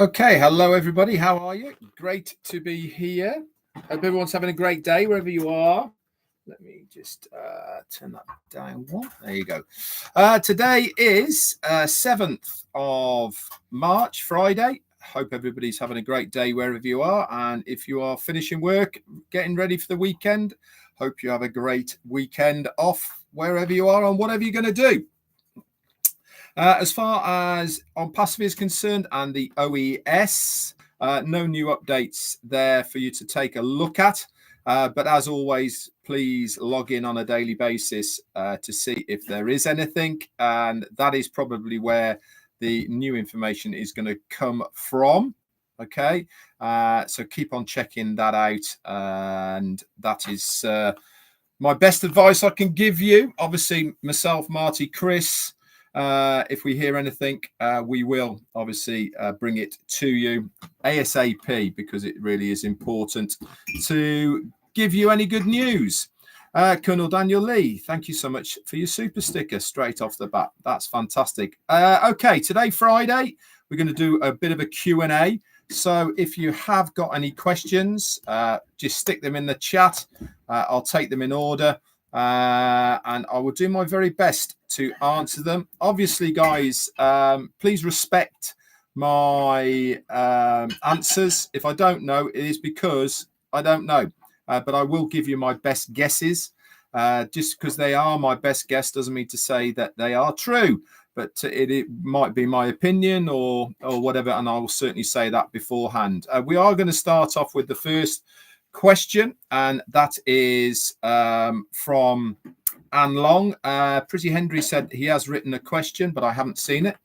Okay, hello everybody. How are you? Great to be here. Hope everyone's having a great day wherever you are. Let me just turn that down one. There you go. Today is 7th of March, Friday. Hope everybody's having a great day wherever you are. And if you are finishing work, getting ready for the weekend, hope you have a great weekend off wherever you are and whatever you're going to do. As far as ONPASSIVE is concerned and the OES, no new updates there for you to take a look at. But as always, please log in on a daily basis to see if there is anything. And that is probably where the new information is going to come from. Okay, so keep on checking that out. And that is my best advice I can give you. Obviously, myself, Marty, Chris, if we hear anything, we will obviously bring it to you ASAP, because it really is important to give you any good news. Colonel Daniel Lee, thank you so much for your super sticker straight off the bat. That's fantastic. Okay, today, Friday, we're going to do a bit of a Q&A. So if you have got any questions, just stick them in the chat. I'll take them in order. And I will do my very best to answer them. Obviously, guys, please respect my answers. If I don't know, it is because I don't know. But I will give you my best guesses. Just because they are my best guess doesn't mean to say that they are true. But it might be my opinion or whatever, and I will certainly say that beforehand. We are going to start off with the first question, and that is from Anne Long. Pretty Henry said he has written a question, but I haven't seen it.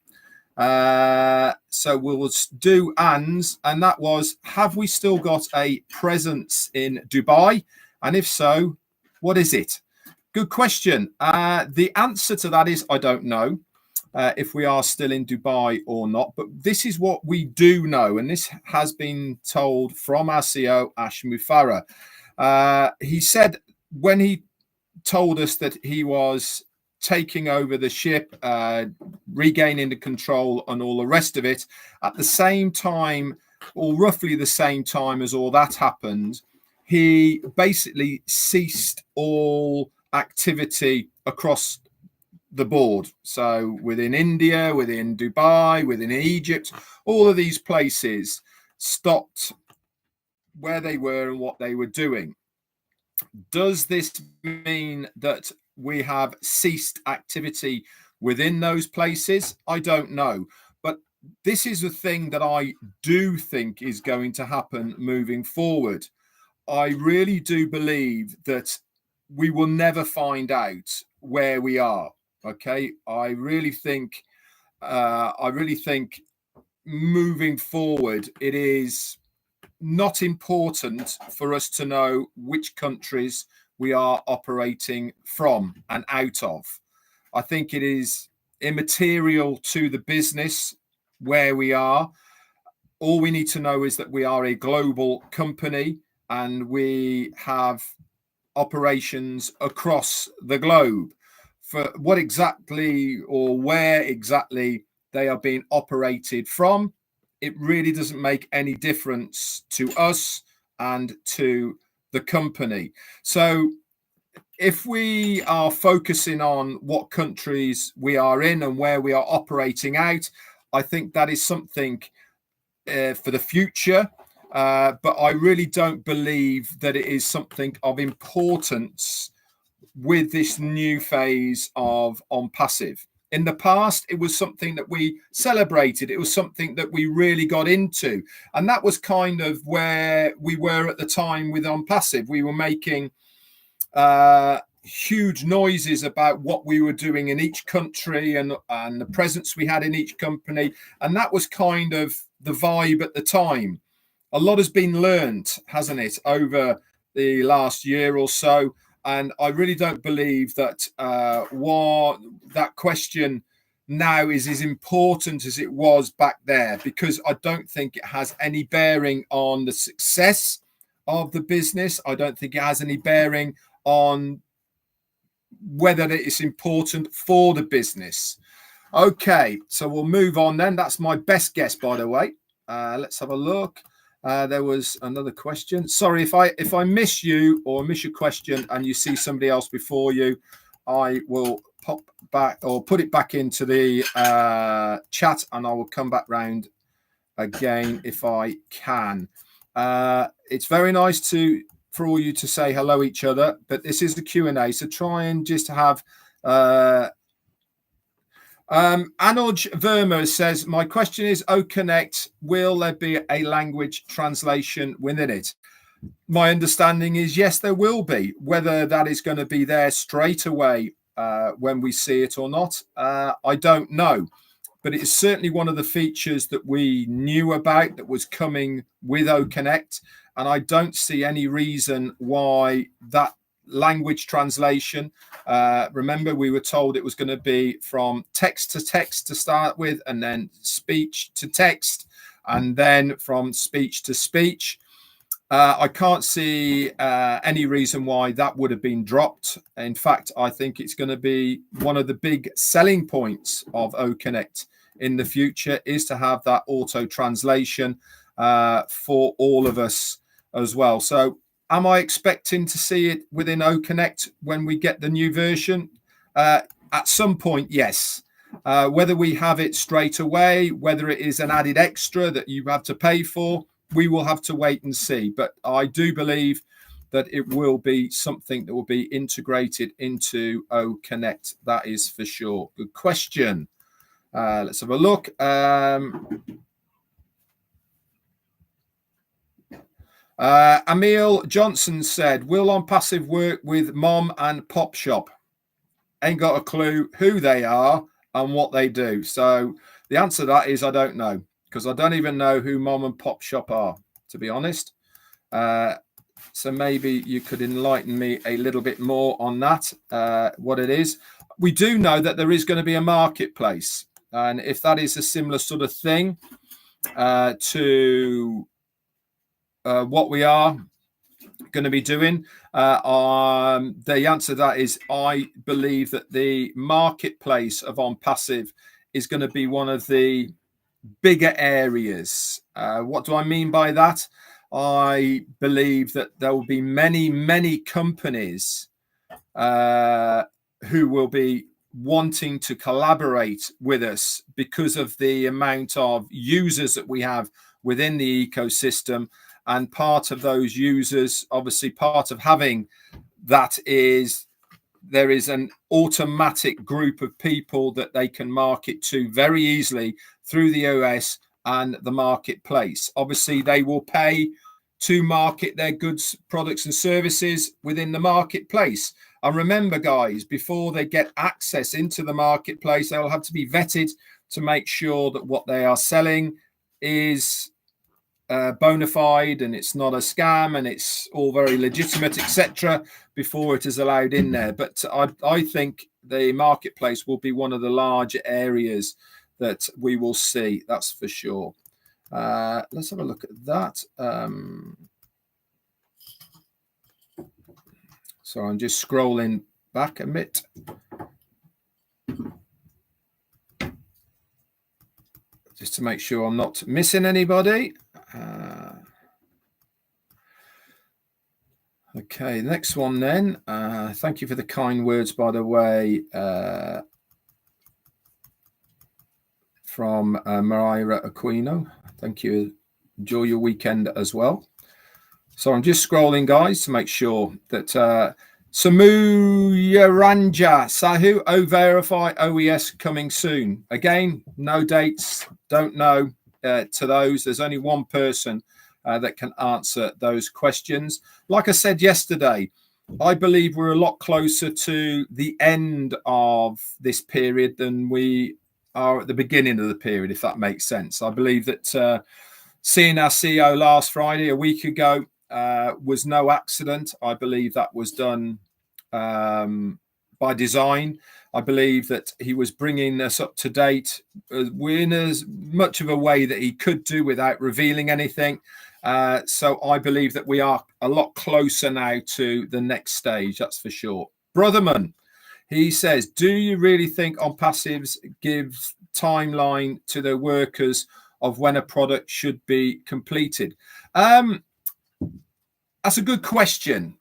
So we'll do Anne's, and that was, have we still got a presence in Dubai? And if so, what is it? Good question. The answer to that is I don't know if we are still in Dubai or not, but this is what we do know, and this has been told from our CEO, Ash Mufareh. He said when he told us that he was taking over the ship, regaining the control and all the rest of it, at the same time, or roughly the same time as all that happened, he basically ceased all activity across the board. So within India, within Dubai, within Egypt, all of these places stopped where they were and what they were doing. Does this mean that we have ceased activity within those places? I don't know. But this is the thing that I do think is going to happen moving forward. I really do believe that we will never find out where we are. Okay, I really think moving forward, it is not important for us to know which countries we are operating from and out of. I think it is immaterial to the business where we are. All we need to know is that we are a global company and we have operations across the globe. For what exactly or where exactly they are being operated from, it really doesn't make any difference to us and to the company. So if we are focusing on what countries we are in and where we are operating out, I think that is something for the future. But I really don't believe that it is something of importance with this new phase of ONPASSIVE. In the past, it was something that we celebrated. It was something that we really got into. And that was kind of where we were at the time with ONPASSIVE. We were making huge noises about what we were doing in each country and the presence we had in each company. And that was kind of the vibe at the time. A lot has been learned, hasn't it, over the last year or so. And I really don't believe that that question now is as important as it was back there, because I don't think it has any bearing on the success of the business. I don't think it has any bearing on whether it's important for the business. Okay, so we'll move on then. That's my best guess, by the way. Let's have a look. There was another question. Sorry if I miss you or miss your question and you see somebody else before you, I will pop back or put it back into the chat, and I will come back round again if I can. It's very nice for all you to say hello each other, but this is the Q&A, so try and just have Anuj Verma says, my question is, OConnect, will there be a language translation within it? My understanding is yes, there will be. Whether that is going to be there straight away when we see it or not, I don't know. But it's certainly one of the features that we knew about that was coming with OConnect. And I don't see any reason why that language translation, remember we were told it was going to be from text to start with, and then speech to text, and then from speech to speech. I can't see any reason why that would have been dropped. In fact, I think it's going to be one of the big selling points of OConnect in the future, is to have that auto translation for all of us as well. So am I expecting to see it within OConnect when we get the new version? At some point, yes. Whether we have it straight away, whether it is an added extra that you have to pay for, we will have to wait and see. But I do believe that it will be something that will be integrated into OConnect. That is for sure. Good question. Let's have a look. Emil Johnson said, will ONPASSIVE work with Mom and Pop Shop? Ain't got a clue who they are and what they do. So the answer to that is I don't know, because I don't even know who Mom and Pop Shop are, to be honest. So maybe you could enlighten me a little bit more on that, what it is. We do know that there is going to be a marketplace. And if that is a similar sort of thing to what we are going to be doing, the answer to that is I believe that the marketplace of ONPASSIVE is going to be one of the bigger areas. What do I mean by that? I believe that there will be many companies who will be wanting to collaborate with us because of the amount of users that we have within the ecosystem. And part of those users, obviously part of having that is there is an automatic group of people that they can market to very easily through the OS and the marketplace. Obviously, they will pay to market their goods, products and services within the marketplace. And remember, guys, before they get access into the marketplace, they'll have to be vetted to make sure that what they are selling is bona fide and it's not a scam and it's all very legitimate, etc., before it is allowed in there. But I think the marketplace will be one of the larger areas that we will see, that's for sure. Let's have a look at that. So I'm just scrolling back a bit. Just to make sure I'm not missing anybody. Okay, next one then. Thank you for the kind words, by the way, from Mariah Aquino. Thank you. Enjoy your weekend as well. So I'm just scrolling, guys, to make sure that Samuyaranja Sahu, O-Verify OES coming soon. Again, no dates, don't know to those. There's only one person that can answer those questions. Like I said yesterday, I believe we're a lot closer to the end of this period than we are at the beginning of the period, if that makes sense. I believe that seeing our CEO last Friday, a week ago, was no accident. I believe that was done by design. I believe that he was bringing us up to date in as much of a way that he could do without revealing anything. So I believe that we are a lot closer now to the next stage, that's for sure. Brotherman, he says, do you really think ONPASSIVE gives timeline to their workers of when a product should be completed? That's a good question.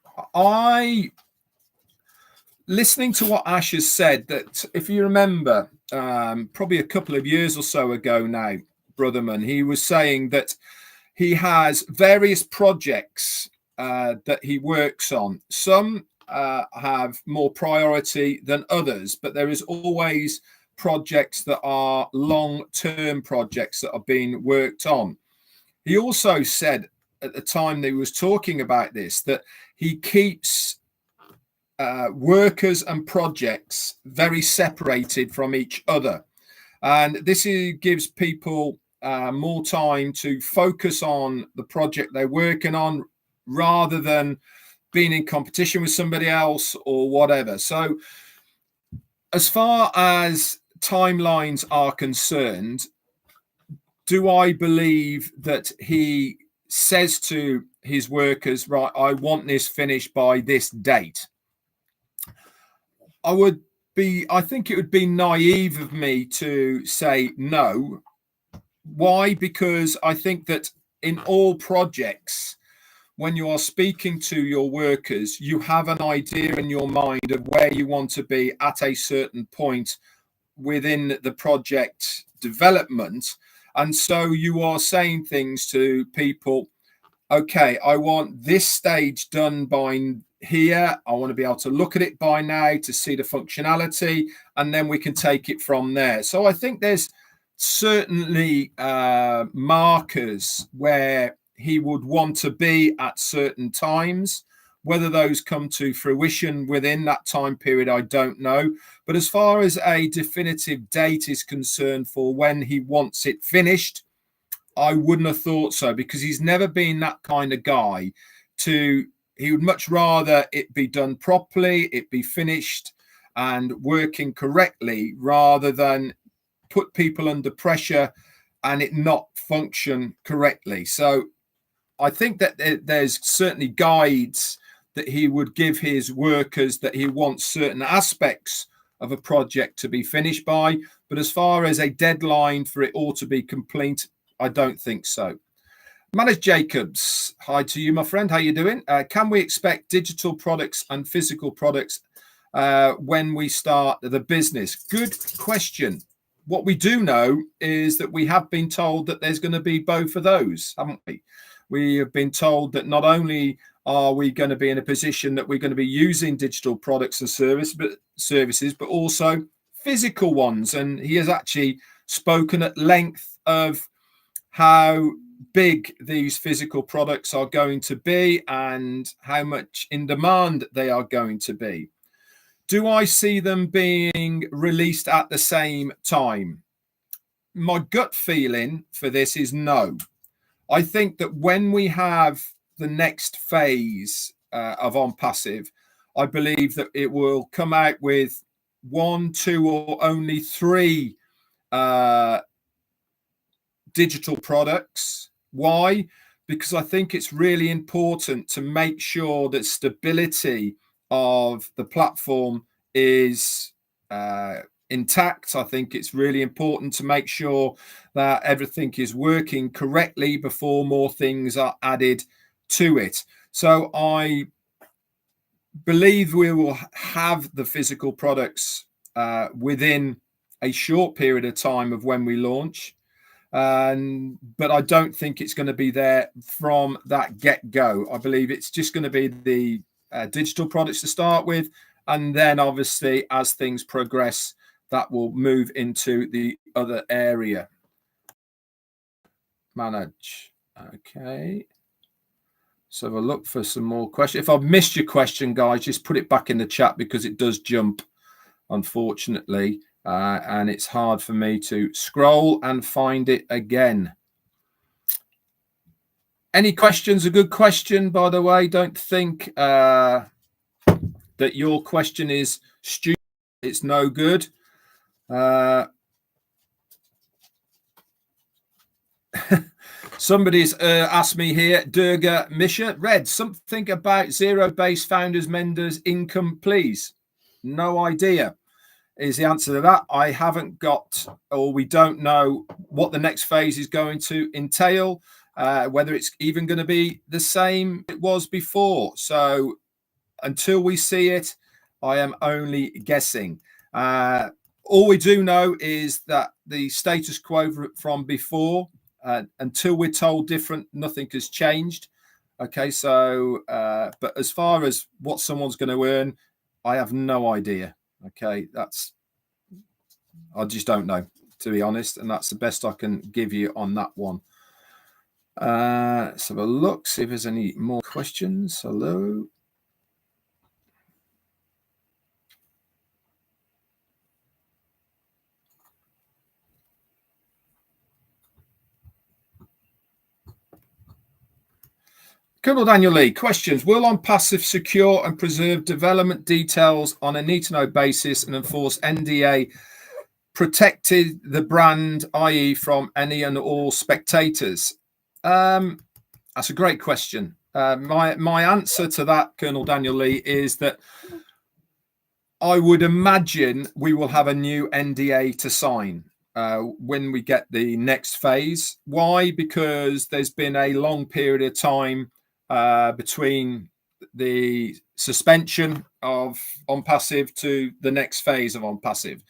Listening to what Ash has said, that if you remember, probably a couple of years or so ago now, Brotherman, he was saying that he has various projects that he works on. Some have more priority than others, but there is always projects that are long-term projects that are being worked on. He also said at the time that he was talking about this that he keeps workers and projects very separated from each other, and this gives people more time to focus on the project they're working on rather than being in competition with somebody else or whatever. So as far as timelines are concerned, do I believe that he says to his workers, right, I want this finished by this date? I think it would be naive of me to say no. Why? Because I think that in all projects, when you are speaking to your workers, you have an idea in your mind of where you want to be at a certain point within the project development. And so you are saying things to people, okay, I want this stage done by here. I want to be able to look at it by now to see the functionality, and then we can take it from there. So I think there's certainly markers where he would want to be at certain times. Whether those come to fruition within that time period, I don't know. But as far as a definitive date is concerned for when he wants it finished, I wouldn't have thought so, because he's never been that kind of guy. He would much rather it be done properly, it be finished and working correctly, rather than put people under pressure and it not function correctly. So I think that there's certainly guides that he would give his workers that he wants certain aspects of a project to be finished by. But as far as a deadline for it all to be complete, I don't think so. Manage Jacobs, hi to you, my friend. How you doing? Can we expect digital products and physical products when we start the business? Good question. What we do know is that we have been told that there's going to be both of those, haven't we? We have been told that not only are we going to be in a position that we're going to be using digital products and services, but also physical ones. And he has actually spoken at length of how big these physical products are going to be and how much in demand they are going to be. Do I see them being released at the same time? My gut feeling for this is no. I think that when we have the next phase of ONPASSIVE, I believe that it will come out with 1, 2, or only 3 digital products. Why? Because I think it's really important to make sure that stability of the platform is intact. I think it's really important to make sure that everything is working correctly before more things are added to it. So I believe we will have the physical products within a short period of time of when we launch. But I don't think it's going to be there from that get-go. I believe it's just going to be the digital products to start with, and then obviously as things progress, that will move into the other area. Manage. Okay. So have a look for some more questions. If I've missed your question, guys, just put it back in the chat, because it does jump, unfortunately. And it's hard for me to scroll and find it again. Any questions? A good question, by the way. Don't think that your question is stupid. It's no good. Somebody's asked me here, Durga Misha, Red, something about zero-based founders, menders, income, please. No idea. is the answer to that. I haven't got, or we don't know what the next phase is going to entail, whether it's even going to be the same it was before. So until we see it, I am only guessing. All we do know is that the status quo from before, until we're told different, nothing has changed. Okay, so, but as far as what someone's going to earn, I have no idea. Okay, I just don't know, to be honest, and that's the best I can give you on that one. Let's have a look, see if there's any more questions. Hello. Colonel Daniel Lee, questions. Will ONPASSIVE secure and preserve development details on a need-to-know basis and enforce NDA protected the brand, i.e. from any and all spectators? That's a great question. My answer to that, Colonel Daniel Lee, is that I would imagine we will have a new NDA to sign when we get the next phase. Why? Because there's been a long period of time between the suspension of ONPASSIVE to the next phase of ONPASSIVE.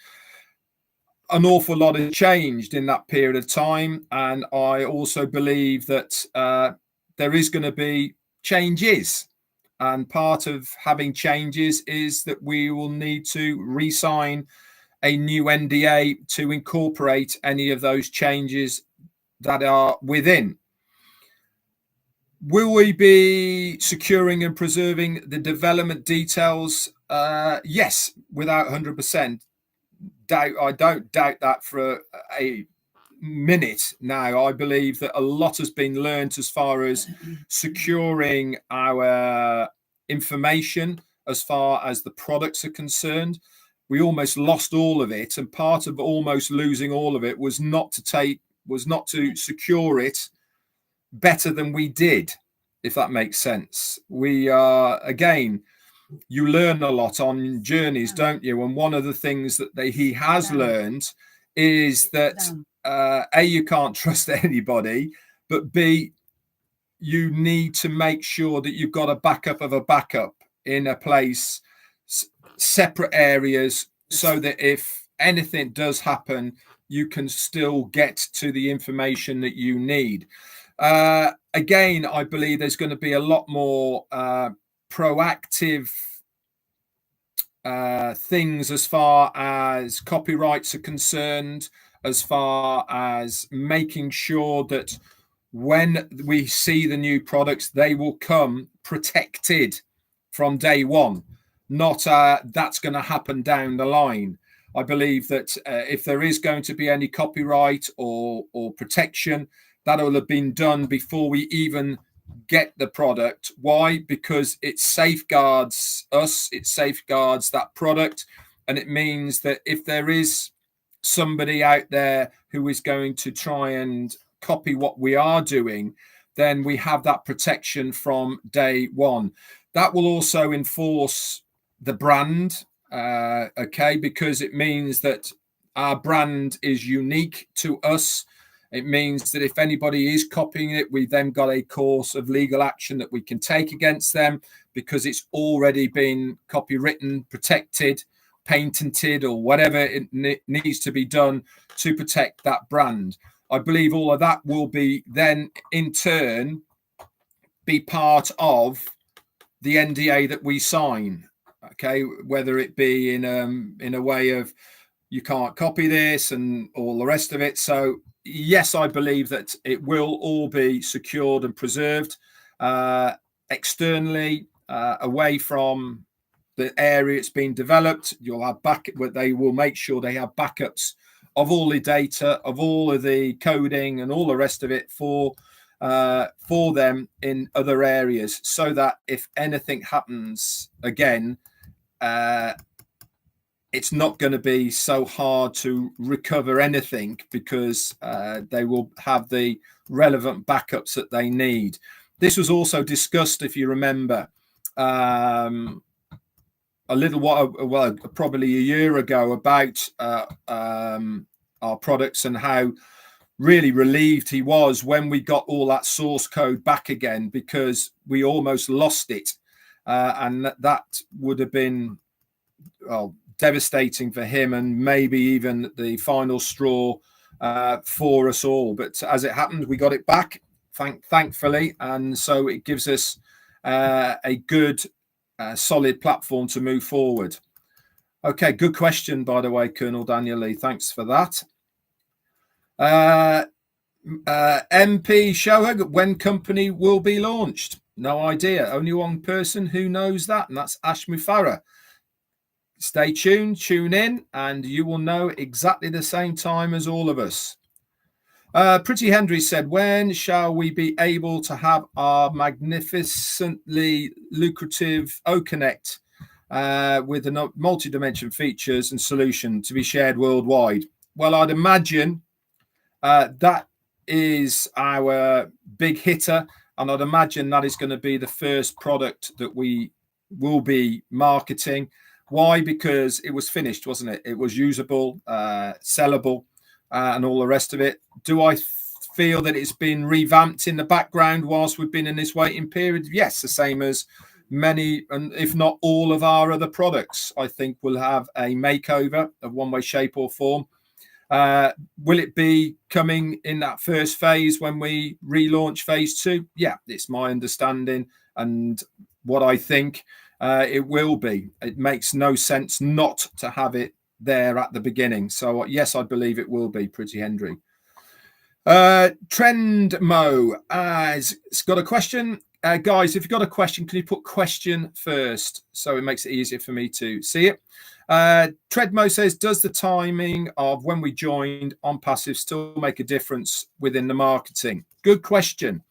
An awful lot has changed in that period of time, and I also believe that there is going to be changes, and part of having changes is that we will need to re-sign a new NDA to incorporate any of those changes that are within. Will we be securing and preserving the development details? Yes, without 100%. I don't doubt that for a minute now. I believe that a lot has been learned as far as securing our information as far as the products are concerned. We almost lost all of it, and part of almost losing all of it was not to secure it better than we did, if that makes sense. We are, again, you learn a lot on journeys, don't you? And one of the things that he has learned is that A, you can't trust anybody, but B, you need to make sure that you've got a backup of a backup in a place, separate areas, so that if anything does happen, you can still get to the information that you need. Again, I believe there's going to be a lot more proactive things as far as copyrights are concerned, as far as making sure that when we see the new products, they will come protected from day one, not that's going to happen down the line. I believe that if there is going to be any copyright or protection, that will have been done before we even get the product. Why? Because it safeguards us, it safeguards that product, and it means that if there is somebody out there who is going to try and copy what we are doing, then we have that protection from day one. That will also enforce the brand, okay, because it means that our brand is unique to us. It means that if anybody is copying it, we've then got a course of legal action that we can take against them, because it's already been copywritten, protected, patented, or whatever it needs to be done to protect that brand. I believe all of that will be then in turn be part of the NDA that we sign, okay, whether it be in a way of you can't copy this and all the rest of it. So yes, I believe that it will all be secured and preserved externally, away from the area it's been developed. You'll have they will make sure they have backups of all the data, of all of the coding and all the rest of it for them in other areas, so that if anything happens again, it's not going to be so hard to recover anything, because they will have the relevant backups that they need. This was also discussed, if you remember, a little while, well, probably a year ago, about our products and how really relieved he was when we got all that source code back again, because we almost lost it, and that would have been, well, devastating for him, and maybe even the final straw for us all. But as it happened, we got it back, thankfully, and so it gives us a good solid platform to move forward. Okay, good question, by the way, Colonel Daniel Lee. Thanks for that. MP Shohag, when company will be launched? No idea. Only one person who knows that, and that's Ash Mufareh. Stay tuned, tune in, and you will know exactly the same time as all of us. Pretty Henry said, when shall we be able to have our magnificently lucrative OConnect with the multi-dimension features and solution to be shared worldwide? Well, I'd imagine that is our big hitter, and I'd imagine that is going to be the first product that we will be marketing. Why? Because it was finished, wasn't it? It was usable, sellable, and all the rest of it. Do I feel that it's been revamped in the background whilst we've been in this waiting period? Yes, the same as many, and if not all, of our other products, I think will have a makeover of one way, shape, or form. Will it be coming in that first phase when we relaunch phase 2? Yeah, it's my understanding and what I think it will be. It makes no sense not to have it there at the beginning. So yes, I believe it will be, Pretty Henry. Trend Mo has got a question. Guys, if you've got a question, can you put question first so it makes it easier for me to see it? Treadmo says, does the timing of when we joined ONPASSIVE still make a difference within the marketing? Good question.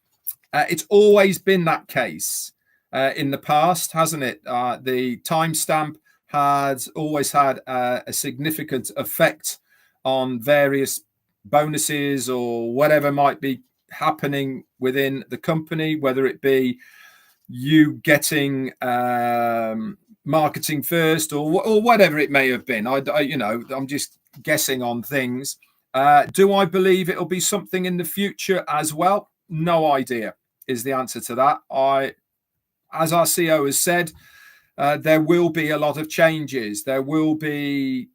It's always been that case in the past, hasn't it? The timestamp has always had a significant effect on various bonuses or whatever might be happening within the company, whether it be you getting marketing first or whatever it may have been. I'm just guessing on things. Do I believe it'll be something in the future as well? No idea is the answer to that. As our CEO has said, there will be a lot of changes. There will be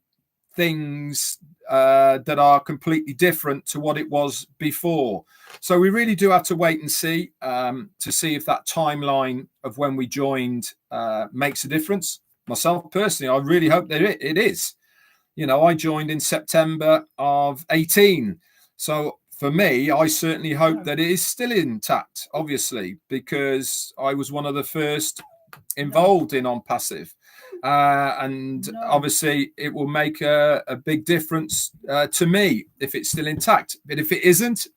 things that are completely different to what it was before. So we really do have to wait and see to see if that timeline of when we joined makes a difference. Myself personally, I really hope that it is. You know, I joined in September of 18. So for me, I certainly hope that it is still intact, obviously, because I was one of the first involved in ONPASSIVE. And obviously it will make a big difference to me if it's still intact. But if it isn't,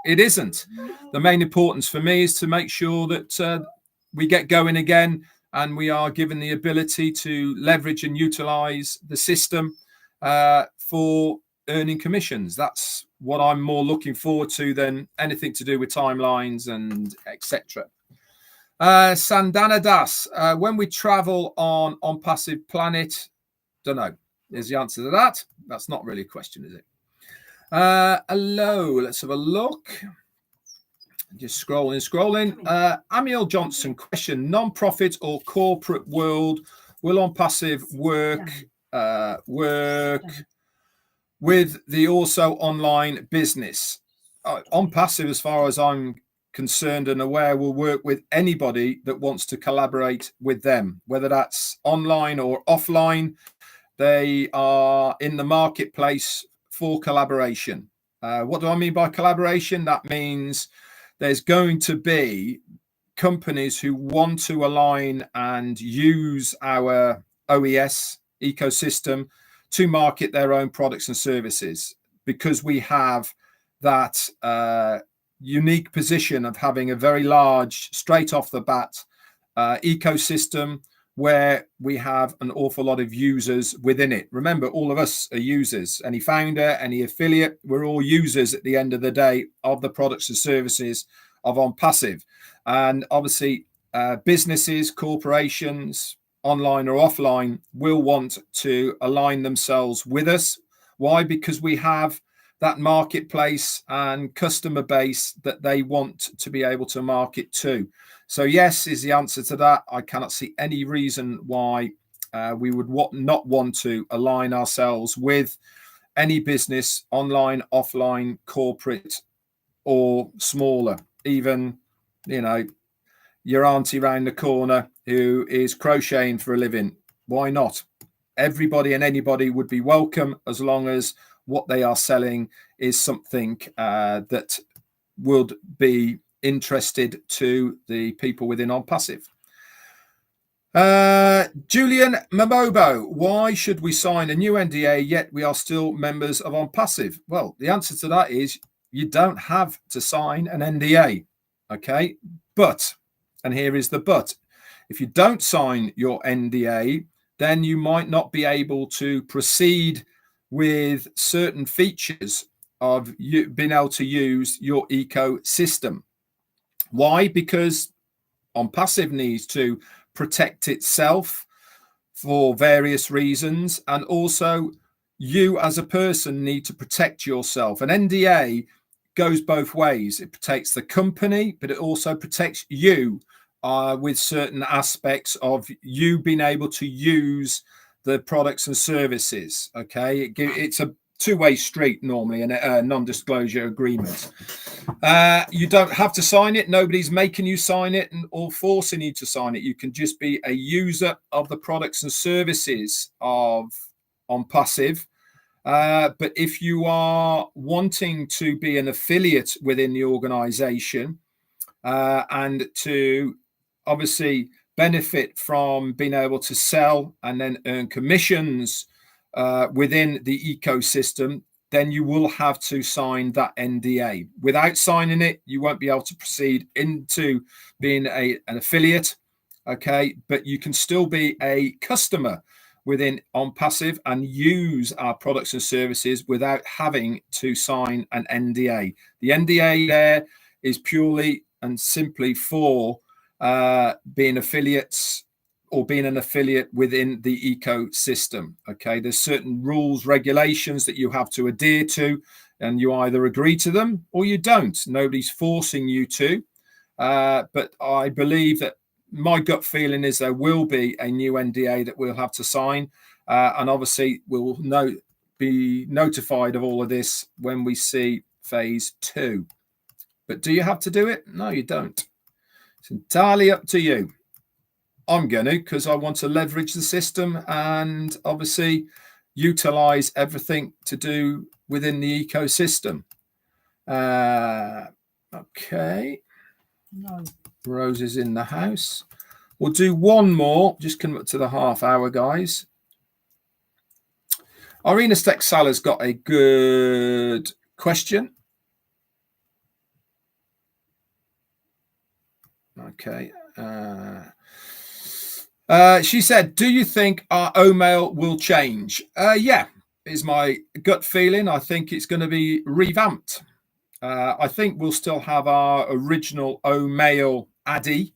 it isn't. The main importance for me is to make sure that we get going again and we are given the ability to leverage and utilize the system for earning commissions. That's what I'm more looking forward to than anything to do with timelines and etc. Sandana Das, when we travel on ONPASSIVE Planet, don't know, is the answer to that. That's not really a question, is it? Hello, let's have a look. Just scrolling. Amiel Johnson, question, non-profit or corporate world, will ONPASSIVE work with the also online business? ONPASSIVE, as far as I'm concerned and aware, will work with anybody that wants to collaborate with them, whether that's online or offline. They are in the marketplace for collaboration. What do I mean by collaboration? That means there's going to be companies who want to align and use our OES ecosystem to market their own products and services, because we have that unique position of having a very large, straight off the bat ecosystem where we have an awful lot of users within it. Remember, all of us are users. Any founder, any affiliate, we're all users at the end of the day of the products and services of ONPASSIVE. And obviously businesses, corporations, online or offline, will want to align themselves with us. Why? Because we have that marketplace and customer base that they want to be able to market to. So yes is the answer to that. I cannot see any reason why we would not want to align ourselves with any business, online, offline, corporate, or smaller. Even, you know, your auntie round the corner who is crocheting for a living. Why not? Everybody and anybody would be welcome, as long as what they are selling is something that would be interested to the people within OnPassive. Julian Mamobo, why should we sign a new NDA yet we are still members of OnPassive? Well, the answer to that is you don't have to sign an NDA. Okay, but, and here is the but, if you don't sign your NDA, then you might not be able to proceed with certain features of you being able to use your ecosystem. Why? Because OnPassive needs to protect itself for various reasons, and also you as a person need to protect yourself. An NDA goes both ways. It protects the company, but it also protects you with certain aspects of you being able to use the products and services. Okay, it's a two-way street normally in a non-disclosure agreement. You don't have to sign it. Nobody's making you sign it or forcing you to sign it. You can just be a user of the products and services of OnPassive. But if you are wanting to be an affiliate within the organization and to obviously benefit from being able to sell and then earn commissions within the ecosystem, then you will have to sign that NDA. Without signing it, you won't be able to proceed into being an affiliate. Okay, but you can still be a customer within OnPassive and use our products and services without having to sign an NDA. The NDA there is purely and simply for being affiliates or being an affiliate within the ecosystem. Okay, there's certain rules, regulations that you have to adhere to, and you either agree to them or you don't. Nobody's forcing you to, but I believe that my gut feeling is there will be a new NDA that we'll have to sign, and obviously we'll be notified of all of this when we see phase 2. But do you have to do it? No, you don't. It's entirely up to you. I'm going to, because I want to leverage the system and obviously utilize everything to do within the ecosystem. Okay. No roses in the house. We'll do one more. Just come up to the half hour, guys. Irina Stexala's got a good question. Okay. She said, do you think our OMail will change? Yeah, is my gut feeling. I think it's going to be revamped. I think we'll still have our original OMail ADI,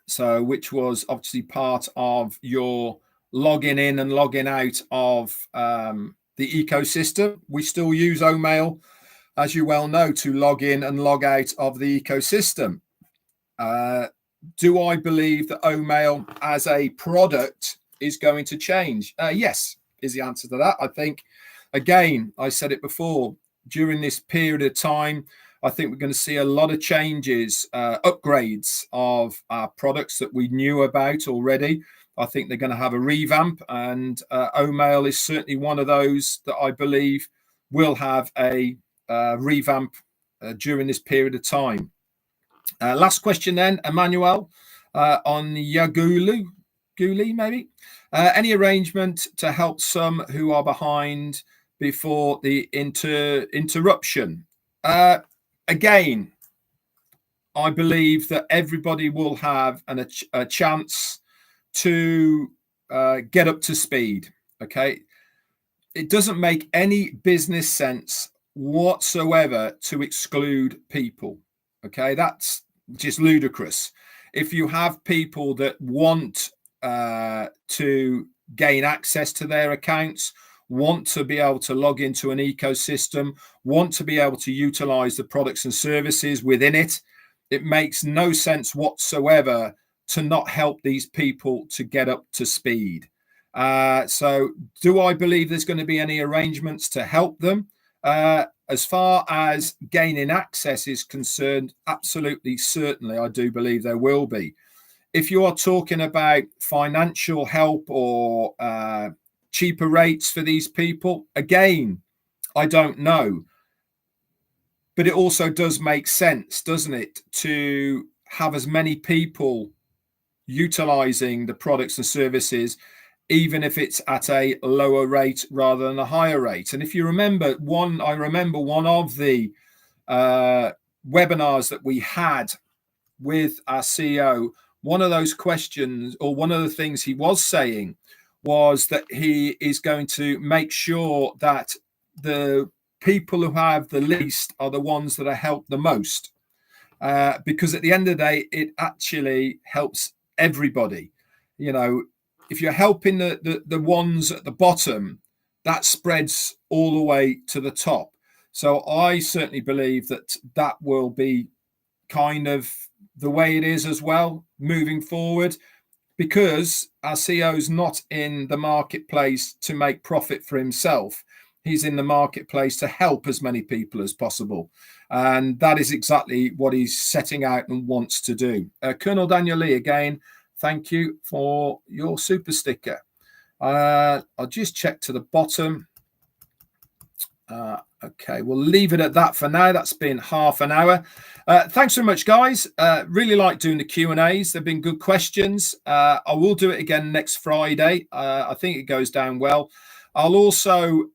so which was obviously part of your logging in and logging out of the ecosystem. We still use OMail, as you well know, to log in and log out of the ecosystem. Do I believe that OMail as a product is going to change? Yes, is the answer to that. I think, again, I said it before, during this period of time, I think we're going to see a lot of changes, upgrades of our products that we knew about already. I think they're going to have a revamp, and OMail is certainly one of those that I believe will have a revamp during this period of time. Last question then, Emmanuel, on Yagulu, maybe. Any arrangement to help some who are behind before the interruption? Again, I believe that everybody will have a chance to get up to speed. Okay, it doesn't make any business sense whatsoever to exclude people. Okay, that's just ludicrous. If you have people that want to gain access to their accounts, want to be able to log into an ecosystem, want to be able to utilize the products and services within it. It makes no sense whatsoever to not help these people to get up to speed. So do I believe there's going to be any arrangements to help them? As far as gaining access is concerned, absolutely, certainly, I do believe there will be. If you are talking about financial help or cheaper rates for these people, again, I don't know. But it also does make sense, doesn't it, to have as many people utilizing the products and services, even if it's at a lower rate rather than a higher rate. And if you remember, I remember one of the webinars that we had with our CEO, one of those questions, or one of the things he was saying, was that he is going to make sure that the people who have the least are the ones that are helped the most, because at the end of the day, it actually helps everybody. You know, if you're helping the ones at the bottom, that spreads all the way to the top. So I certainly believe that that will be kind of the way it is as well moving forward, because our CEO is not in the marketplace to make profit for himself. He's in the marketplace to help as many people as possible. And that is exactly what he's setting out and wants to do. Colonel Daniel Lee, again, thank you for your super sticker. I'll just check to the bottom. Okay, we'll leave it at that for now. That's been half an hour. Thanks very much, guys. Really like doing the Q&As. They've been good questions. I will do it again next Friday. I think it goes down well. I'll also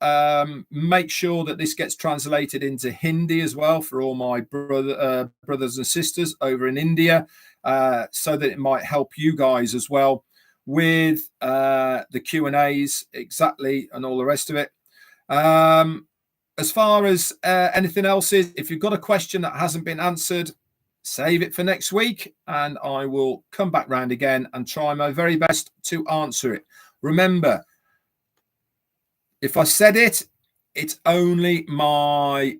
make sure that this gets translated into Hindi as well for all my brothers and sisters over in India, so that it might help you guys as well with the Q&As exactly and all the rest of it. As far as anything else is, if you've got a question that hasn't been answered, save it for next week and I will come back round again and try my very best to answer it. Remember, if I said it, it's only my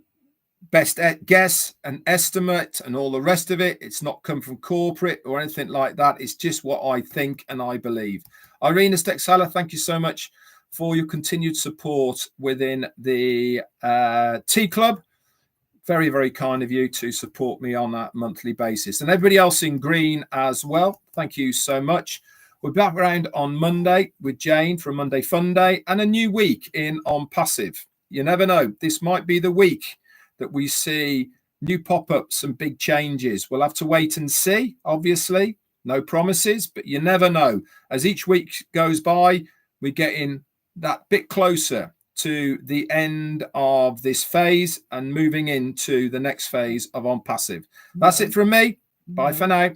best guess and estimate and all the rest of it. It's not come from corporate or anything like that. It's just what I think and I believe. Irina Stexala, thank you so much for your continued support within the T Club. Very, very kind of you to support me on that monthly basis. And everybody else in green as well, thank you so much. We're back around on Monday with Jane for a Monday Fun Day and a new week in ONPASSIVE. You never know. This might be the week that we see new pop-ups and big changes. We'll have to wait and see, obviously. No promises, but you never know. As each week goes by, we're getting that bit closer to the end of this phase and moving into the next phase of ONPASSIVE. That's it from me. Bye for now.